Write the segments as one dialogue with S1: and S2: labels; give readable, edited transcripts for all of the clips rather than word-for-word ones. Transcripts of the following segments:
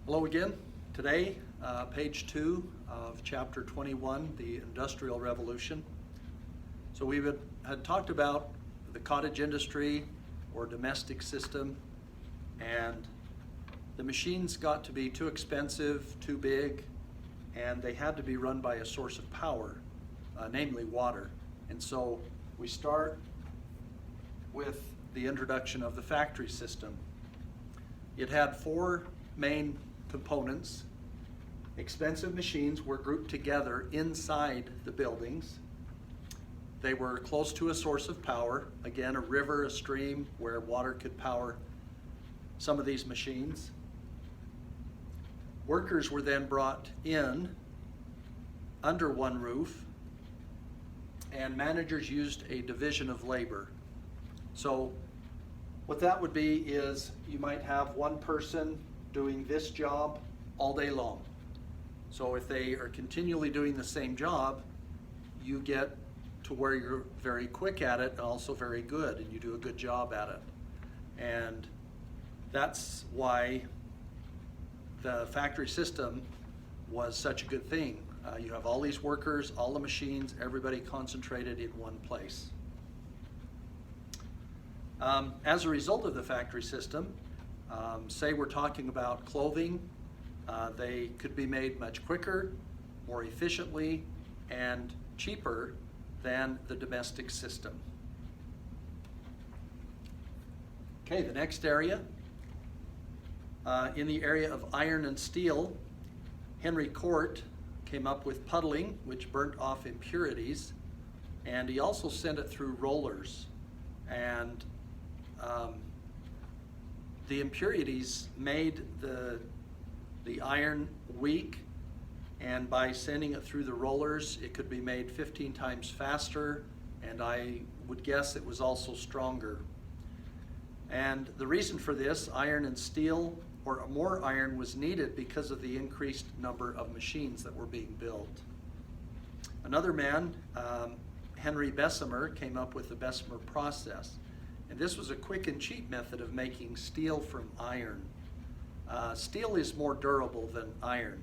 S1: Hello again. Today, page 2 of chapter 21, the Industrial Revolution. So we had talked about the cottage industry or domestic system, and the machines got to be too expensive, too big, and they had to be run by a source of power, namely water. And so we start with the introduction of the factory system. It had 4 main components. Expensive machines were grouped together inside the buildings. They were close to a source of power, again a river, a stream where water could power some of these machines. Workers were then brought in under one roof, and managers used a division of labor. So what that would be is you might have one person doing this job all day long. So if they are continually doing the same job, you get to where you're very quick at it and also very good, and you do a good job at it. And that's why the factory system was such a good thing. You have all these workers, all the machines, everybody concentrated in one place. As a result of the factory system, say we're talking about clothing, they could be made much quicker, more efficiently, and cheaper than the domestic system. Okay, the next area, in the area of iron and steel, Henry Cort came up with puddling, which burnt off impurities, and he also sent it through rollers. And the impurities made the iron weak, and by sending it through the rollers, it could be made 15 times faster, and I would guess it was also stronger. And the reason for this, iron and steel, or more iron, was needed because of the increased number of machines that were being built. Another man, Henry Bessemer, came up with the Bessemer process. And this was a quick and cheap method of making steel from iron. Steel is more durable than iron.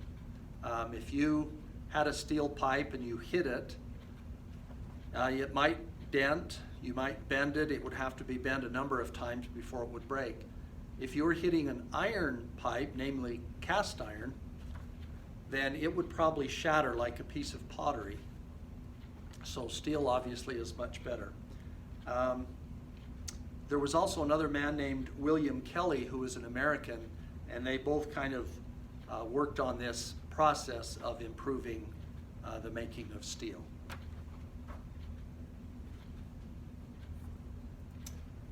S1: If you had a steel pipe and you hit it, it might dent, you might bend it, it would have to be bent a number of times before it would break. If you were hitting an iron pipe, namely cast iron, then it would probably shatter like a piece of pottery. So steel obviously is much better. There was also another man named William Kelly, who was an American, and they both kind of worked on this process of improving the making of steel.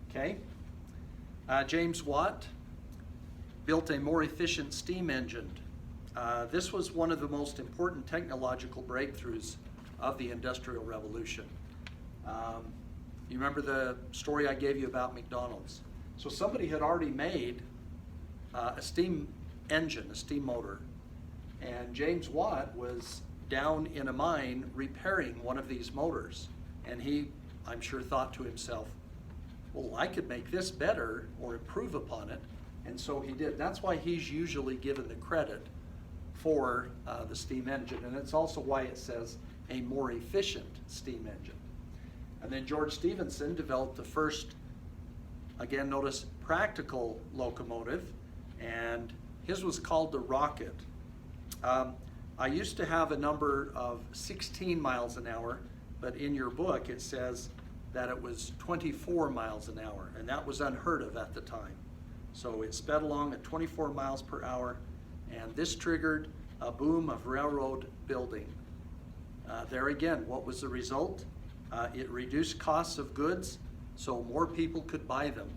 S1: Okay, James Watt built a more efficient steam engine. This was one of the most important technological breakthroughs of the Industrial Revolution. You remember the story I gave you about McDonald's? So somebody had already made a steam engine, a steam motor, and James Watt was down in a mine repairing one of these motors, and he, I'm sure, thought to himself, well, I could make this better or improve upon it, and so he did. That's why he's usually given the credit for the steam engine, and it's also why it says a more efficient steam engine. And then George Stephenson developed the first, again notice, practical locomotive, and his was called the Rocket. I used to have a number of 16 miles an hour, but in your book it says that it was 24 miles an hour, and that was unheard of at the time. So it sped along at 24 miles per hour, and this triggered a boom of railroad building. There again, what was the result? It reduced costs of goods, so more people could buy them.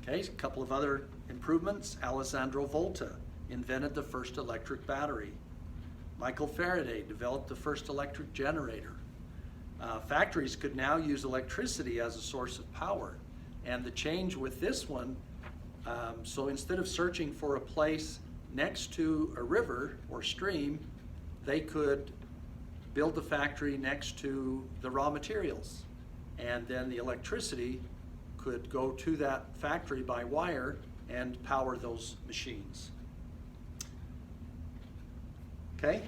S1: Okay, a couple of other improvements. Alessandro Volta invented the first electric battery. Michael Faraday developed the first electric generator. Factories could now use electricity as a source of power. And the change with this one, so instead of searching for a place next to a river or stream, they could build the factory next to the raw materials, and then the electricity could go to that factory by wire and power those machines. Okay?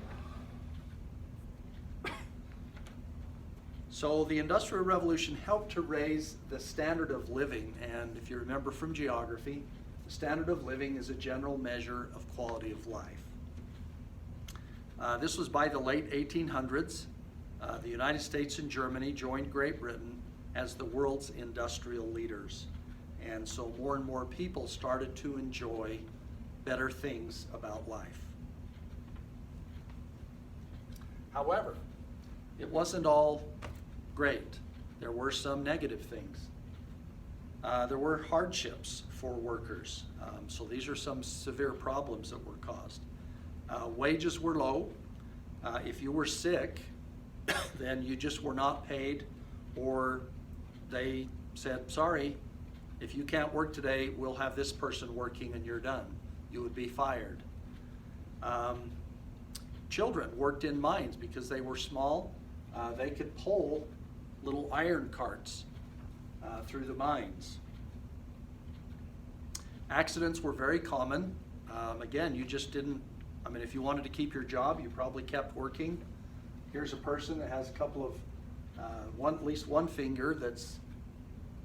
S1: So the Industrial Revolution helped to raise the standard of living, and if you remember from geography, the standard of living is a general measure of quality of life. This was by the late 1800s. The United States and Germany joined Great Britain as the world's industrial leaders. And so more and more people started to enjoy better things about life. However, it wasn't all great. There were some negative things. There were hardships for workers. So these are some severe problems that were caused. Wages were low. If you were sick, then you just were not paid, or they said, sorry, if you can't work today, we'll have this person working and you're done. You would be fired. Children worked in mines because they were small. They could pull little iron carts through the mines. Accidents were very common. Again, you just didn't, if you wanted to keep your job, you probably kept working. Here's a person that has a couple of, at least one finger that's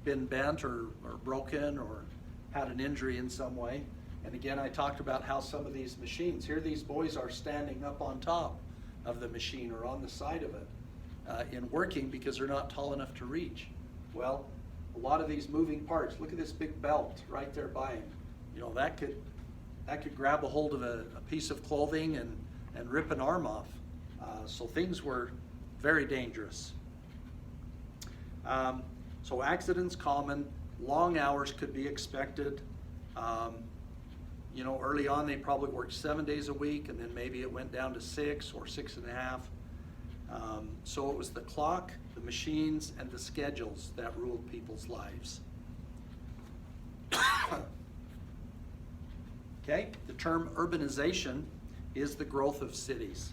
S1: been bent or broken or had an injury in some way. And again, I talked about how some of these machines, here these boys are standing up on top of the machine or on the side of it in working because they're not tall enough to reach. Well, a lot of these moving parts, look at this big belt right there by him. That could grab a hold of a piece of clothing and rip an arm off. So things were very dangerous. So accidents common, long hours could be expected. Early on they probably worked 7 days a week, and then maybe it went down to 6 or 6.5. So it was the clock, the machines, and the schedules that ruled people's lives. Okay, the term urbanization is the growth of cities.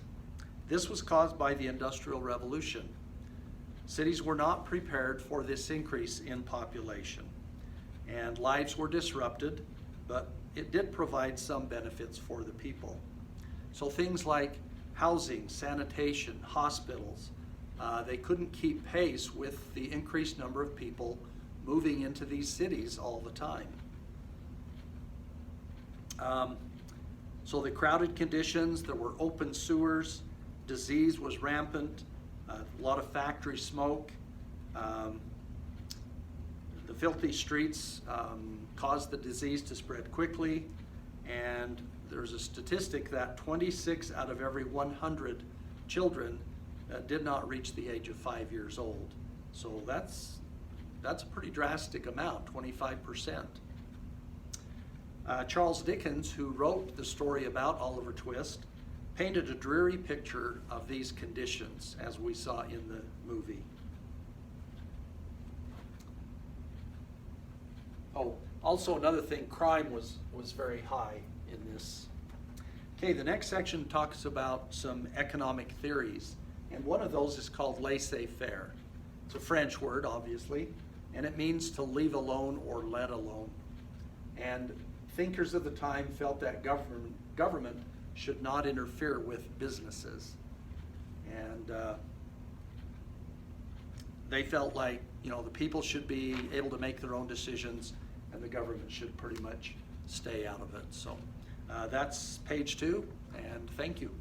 S1: This was caused by the Industrial Revolution. Cities were not prepared for this increase in population, and lives were disrupted, but it did provide some benefits for the people. So things like housing, sanitation, hospitals, they couldn't keep pace with the increased number of people moving into these cities all the time. So the crowded conditions, there were open sewers, disease was rampant, a lot of factory smoke. The filthy streets caused the disease to spread quickly, and there's a statistic that 26 out of every 100 children did not reach the age of 5 years old. So that's a pretty drastic amount, 25%. Charles Dickens, who wrote the story about Oliver Twist, painted a dreary picture of these conditions as we saw in the movie. Oh, also another thing, crime was very high in this. Okay, the next section talks about some economic theories, and one of those is called laissez-faire. It's a French word, obviously, and it means to leave alone or let alone. And thinkers of the time felt that government should not interfere with businesses. And they felt like, the people should be able to make their own decisions, and the government should pretty much stay out of it. So that's page 2, and thank you.